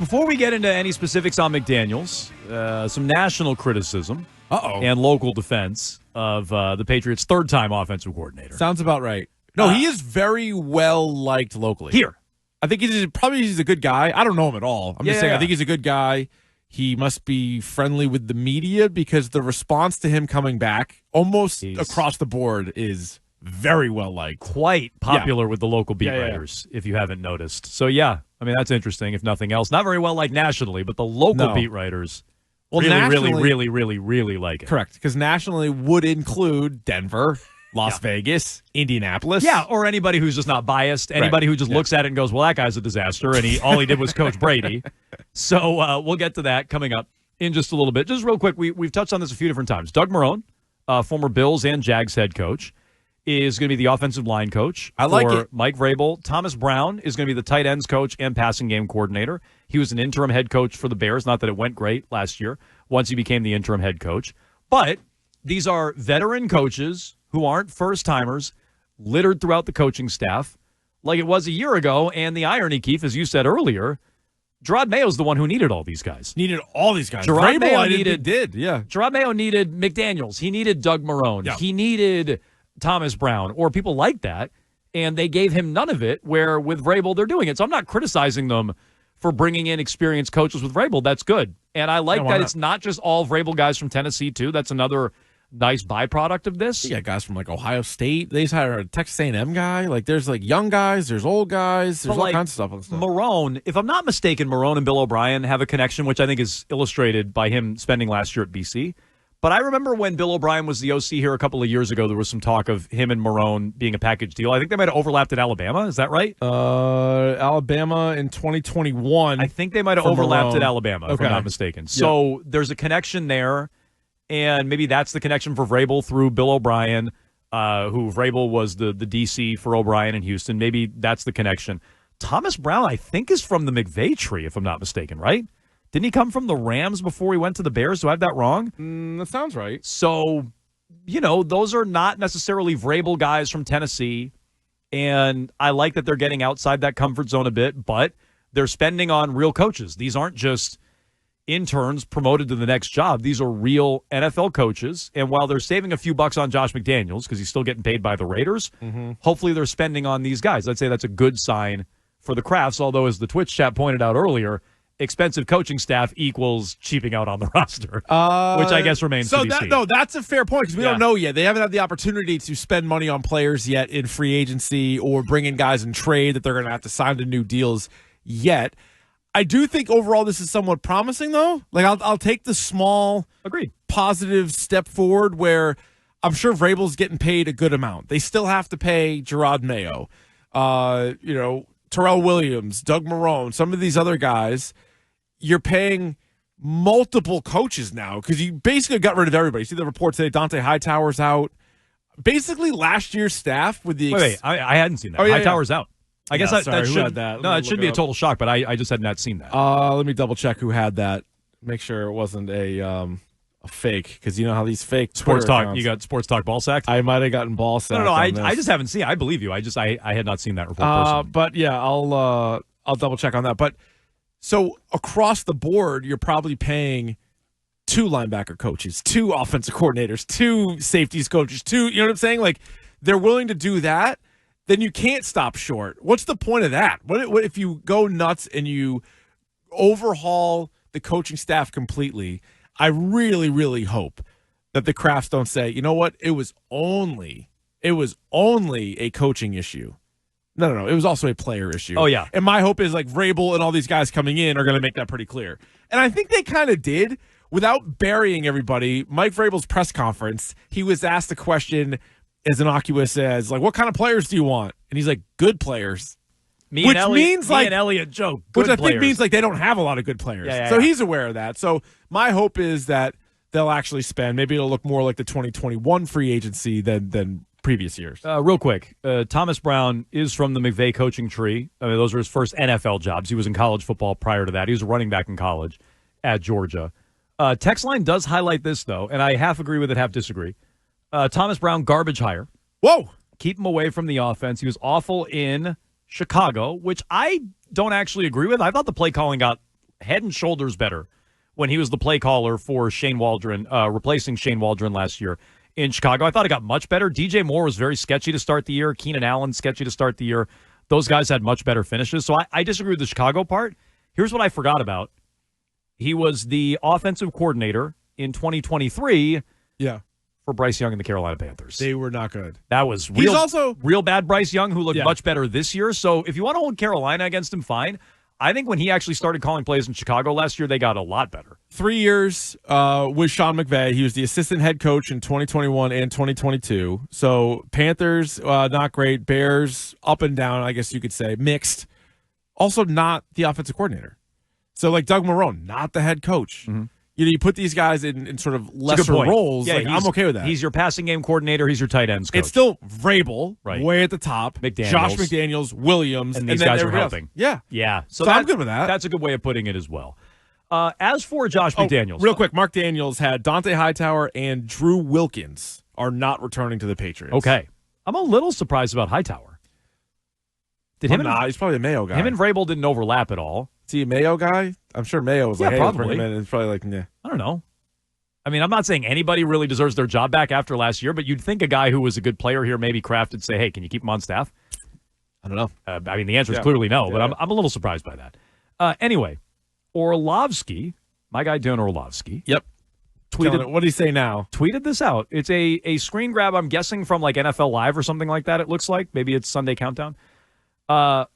Before we get into any specifics on McDaniels, some national criticism and local defense of the Patriots' third-time offensive coordinator. Sounds about right. No, he is very well liked locally. Here. I think he's a good guy. I don't know him at all. I'm just saying I think he's a good guy. He must be friendly with the media because the response to him coming back almost across the board is very well liked. Quite popular with the local beat writers, if you haven't noticed. So, I mean, that's interesting, if nothing else. Not very well liked nationally, but the local beat writers really like it. Correct, because nationally would include Denver, Las Vegas, Indianapolis. Yeah, or anybody who's just not biased. Anybody who just looks at it and goes, well, that guy's a disaster, and all he did was coach Brady. So we'll get to that coming up in just a little bit. Just real quick, we've touched on this a few different times. Doug Marrone, former Bills and Jags head coach, is going to be the offensive line coach. I like it. Mike Vrabel. Thomas Brown is going to be the tight ends coach and passing game coordinator. He was an interim head coach for the Bears. Not that it went great last year once he became the interim head coach. But these are veteran coaches who aren't first-timers, littered throughout the coaching staff like it was a year ago. And the irony, Keefe, as you said earlier, Gerard Mayo's the one who needed all these guys. Gerard Mayo needed McDaniels. He needed Doug Marrone. Yeah. He needed Thomas Brown or people like that, and they gave him none of it, where with Vrabel they're doing it. So I'm not criticizing them for bringing in experienced coaches with Vrabel. That's good. And I like that it's not just all Vrabel guys from Tennessee, too. That's another nice byproduct of this. You got guys from Ohio State. They just hired a Texas A&M guy. There's young guys, there's old guys, there's all kinds of stuff on stuff. Marrone, if I'm not mistaken, Marrone and Bill O'Brien have a connection, which I think is illustrated by him spending last year at BC. But I remember when Bill O'Brien was the OC here a couple of years ago, there was some talk of him and Marrone being a package deal. I think they might have overlapped at Alabama. Is that right? Alabama in 2021. I think they might have overlapped at Alabama, if I'm not mistaken. So there's a connection there, and maybe that's the connection for Vrabel through Bill O'Brien, who Vrabel was the DC for O'Brien in Houston. Maybe that's the connection. Thomas Brown, I think, is from the McVay tree, if I'm not mistaken, right? Didn't he come from the Rams before he went to the Bears? Do I have that wrong? That sounds right. So, those are not necessarily Vrabel guys from Tennessee, and I like that they're getting outside that comfort zone a bit, but they're spending on real coaches. These aren't just interns promoted to the next job. These are real NFL coaches, and while they're saving a few bucks on Josh McDaniels because he's still getting paid by the Raiders, hopefully they're spending on these guys. I'd say that's a good sign for the Crafts, although as the Twitch chat pointed out earlier, expensive coaching staff equals cheaping out on the roster, which I guess remains to be seen. No, that's a fair point because we don't know yet. They haven't had the opportunity to spend money on players yet in free agency or bring in guys in trade that they're going to have to sign to new deals yet. I do think overall this is somewhat promising, though. I'll take the small, positive step forward where I'm sure Vrabel's getting paid a good amount. They still have to pay Gerard Mayo, Terrell Williams, Doug Marrone, some of these other guys. You're paying multiple coaches now because you basically got rid of everybody. See the report today, Dante Hightower's out. Basically last year's staff with the... Wait, I hadn't seen that. Hightower's out. I guess that should... that? No, it should be a total shock, but I just had not seen that. Let me double check who had that. Make sure it wasn't a fake, because you know how these fake Sports Talk, accounts, you got Sports Talk ball sacked? I might have gotten ball sacked. No, I just haven't seen it. I believe you. I had not seen that report personally. But yeah, I'll double check on that. But so across the board, you're probably paying 2 linebacker coaches, 2 offensive coordinators, 2 safeties coaches, 2, you know what I'm saying? They're willing to do that, then you can't stop short. What's the point of that? What if you go nuts and you overhaul the coaching staff completely? I really, really hope that the Crafts don't say, you know what, it was only a coaching issue. No. It was also a player issue. Oh, yeah. And my hope is Vrabel and all these guys coming in are going to make that pretty clear. And I think they kind of did. Without burying everybody, Mike Vrabel's press conference, he was asked a question as innocuous as, what kind of players do you want? And he's like, good players. Me and Elliot joke. Which I think means they don't have a lot of good players. So he's aware of that. So my hope is that they'll actually spend. Maybe it'll look more like the 2021 free agency than previous years. Real quick, Thomas Brown is from the McVay coaching tree. I mean, those are his first NFL jobs. He was in college football prior to that. He was a running back in college at Georgia. Text line does highlight this, though, and I half agree with it, half disagree. Thomas Brown, garbage hire. Whoa! Keep him away from the offense. He was awful in Chicago, which I don't actually agree with. I thought the play calling got head and shoulders better when he was the play caller for Shane Waldron, replacing Shane Waldron last year in Chicago. I thought it got much better. DJ Moore was very sketchy to start the year. Keenan Allen, sketchy to start the year. Those guys had much better finishes. So I disagree with the Chicago part. Here's what I forgot about. He was the offensive coordinator in 2023 for Bryce Young and the Carolina Panthers. They were not good. That was real bad Bryce Young, who looked much better this year. So if you want to hold Carolina against him, fine. I think when he actually started calling plays in Chicago last year, they got a lot better. 3 years with Sean McVay. He was the assistant head coach in 2021 and 2022. So Panthers, not great. Bears, up and down, I guess you could say. Mixed. Also not the offensive coordinator. So like Doug Marrone, not the head coach. Mm-hmm. You put these guys in sort of lesser roles. Yeah, I'm okay with that. He's your passing game coordinator. He's your tight ends coach. It's still Vrabel, way at the top. McDaniels. Josh McDaniels, Williams. And these guys are helping. Else. Yeah. So I'm good with that. That's a good way of putting it as well. As for Josh McDaniels. Real quick, Mark Daniels had Dante Hightower and Drew Wilkins are not returning to the Patriots. Okay. I'm a little surprised about Hightower. He's probably a Mayo guy. Him and Vrabel didn't overlap at all. Is he a Mayo guy? I'm sure Mayo was like, hey, probably. let's bring him in. It's probably like, yeah. I don't know. I mean, I'm not saying anybody really deserves their job back after last year, but you'd think a guy who was a good player here, maybe Kraft, would say, hey, can you keep him on staff? I don't know. I mean, the answer is clearly no, but I'm a little surprised by that. Anyway, Orlovsky, my guy Dan Orlovsky. Yep. Tweeted, what did he say now? Tweeted this out. It's a screen grab, I'm guessing, from like NFL Live or something like that, it looks like. Maybe it's Sunday Countdown.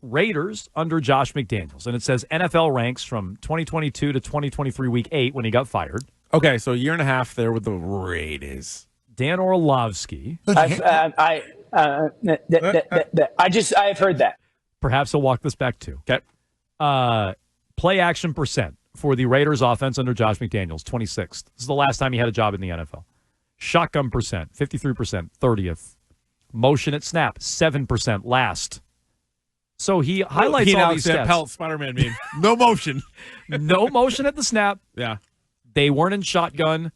Raiders under Josh McDaniels. And it says NFL ranks from 2022 to 2023 week 8 when he got fired. Okay, so a year and a half there with the Raiders. Dan Orlovsky. I've heard that. Perhaps he'll walk this back too. Okay. Play action percent for the Raiders offense under Josh McDaniels, 26th. This is the last time he had a job in the NFL. Shotgun percent, 53%, 30th. Motion at snap, 7%, last. So he highlights all these stats. Pelt, Spider-Man meme. No motion. No motion at the snap. Yeah. They weren't in shotgun.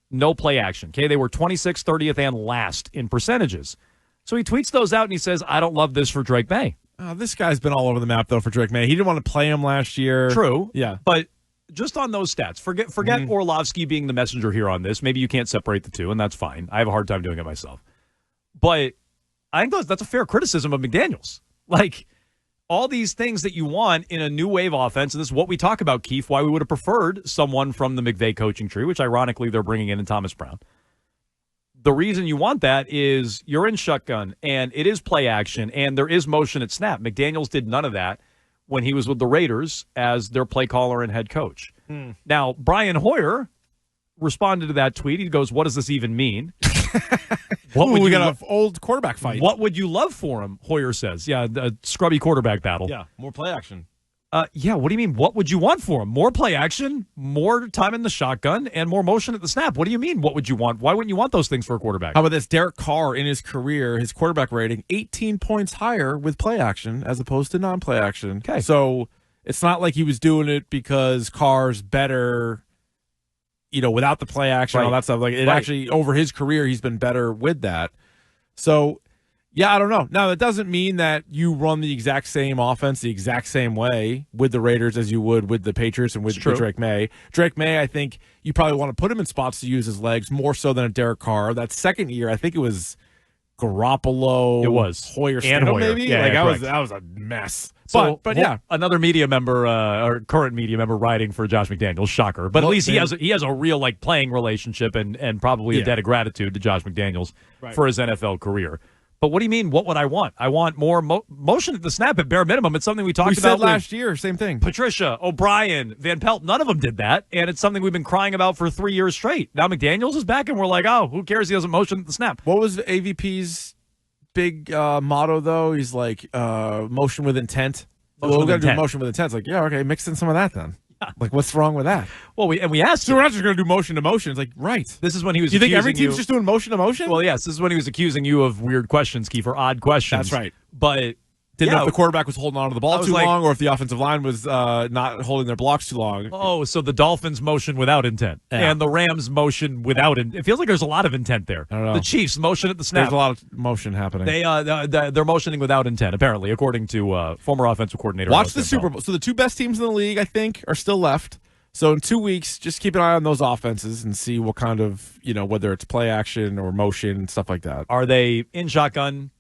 No play action. Okay, they were 26th, 30th, and last in percentages. So he tweets those out and he says, I don't love this for Drake Maye. This guy's been all over the map, though, for Drake Maye. He didn't want to play him last year. True. Yeah. But just on those stats, forget Orlovsky being the messenger here on this. Maybe you can't separate the two, and that's fine. I have a hard time doing it myself. But I think that's a fair criticism of McDaniels. Like, all these things that you want in a new wave offense, and this is what we talk about, Keefe, why we would have preferred someone from the McVay coaching tree, which ironically they're bringing in Thomas Brown. The reason you want that is you're in shotgun, and it is play action, and there is motion at snap. McDaniels did none of that when he was with the Raiders as their play caller and head coach. Now, Brian Hoyer responded to that tweet. He goes, what does this even mean? We got an old quarterback fight. What would you love for him? Hoyer says. Yeah, a scrubby quarterback battle. Yeah, more play action. Yeah, what do you mean? What would you want for him? More play action, more time in the shotgun, and more motion at the snap. What do you mean? What would you want? Why wouldn't you want those things for a quarterback? How about this? Derek Carr in his career, his quarterback rating, 18 points higher with play action as opposed to non-play action. Okay. So it's not like he was doing it because Carr's better, without the play action and all that stuff. Like it actually, over his career, he's been better with that. So, yeah, I don't know. Now, that doesn't mean that you run the exact same offense the exact same way with the Raiders as you would with the Patriots and with Drake Maye. Drake Maye, I think you probably want to put him in spots to use his legs more so than a Derek Carr. That second year, I think it was Garoppolo. It was Hoyer, and Hoyer. maybe. Yeah, that was a mess. So, but yeah, another media member or current media member writing for Josh McDaniels. Shocker, but at least he has a real playing relationship and probably a debt of gratitude to Josh McDaniels for his NFL career. But what do you mean? What would I want? I want more motion at the snap at bare minimum. It's something we talked about last year. Same thing. Patricia, O'Brien, Van Pelt, none of them did that, and it's something we've been crying about for 3 years straight. Now McDaniels is back, and we're like, oh, who cares? He doesn't motion at the snap. What was AVP's big motto though? He's like motion with intent. We got to do motion with intent. It's like, yeah, okay, mix in some of that then. Like, what's wrong with that? Well, we asked. So we're not just going to do motion to motion. It's like, right. This is when he was. You think every team's just doing motion to motion? Well, yes. This is when he was accusing you of weird questions, Keefe, or odd questions. That's right. But Didn't know if the quarterback was holding on to the ball too like, long or if the offensive line was not holding their blocks too long. Oh, so the Dolphins motion without intent and the Rams motion without intent. It feels like there's a lot of intent there. I don't know. The Chiefs motion at the snap. There's a lot of motion happening. They're motioning without intent, apparently, according to former offensive coordinator. Watch the Super Bowl. So the two best teams in the league, I think, are still left. So in 2 weeks, just keep an eye on those offenses and see what kind of, whether it's play action or motion and stuff like that. Are they in shotgun?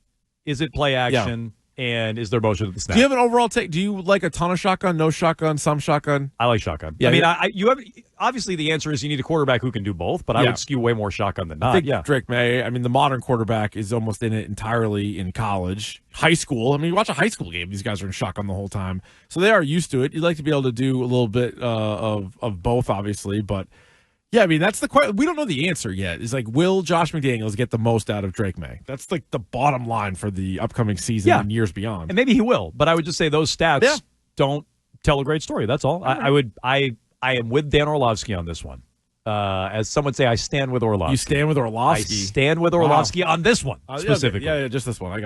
Is it play action? And is there motion at the snap? Do you have an overall take? Do you like a ton of shotgun, no shotgun, some shotgun? I like shotgun. Yeah, you have obviously the answer is you need a quarterback who can do both, but I would skew way more shotgun than not. I think Drake Maye, the modern quarterback is almost in it entirely in college. High school, you watch a high school game, these guys are in shotgun the whole time. So they are used to it. You'd like to be able to do a little bit of both, obviously, but yeah, that's the question. We don't know the answer yet. It's like, will Josh McDaniels get the most out of Drake Maye? That's like the bottom line for the upcoming season and years beyond. And maybe he will, but I would just say those stats don't tell a great story. That's all. I am with Dan Orlovsky on this one. As some would say, I stand with Orlovsky. You stand with Orlovsky? I stand with Orlovsky on this one specifically. Yeah, just this one. I got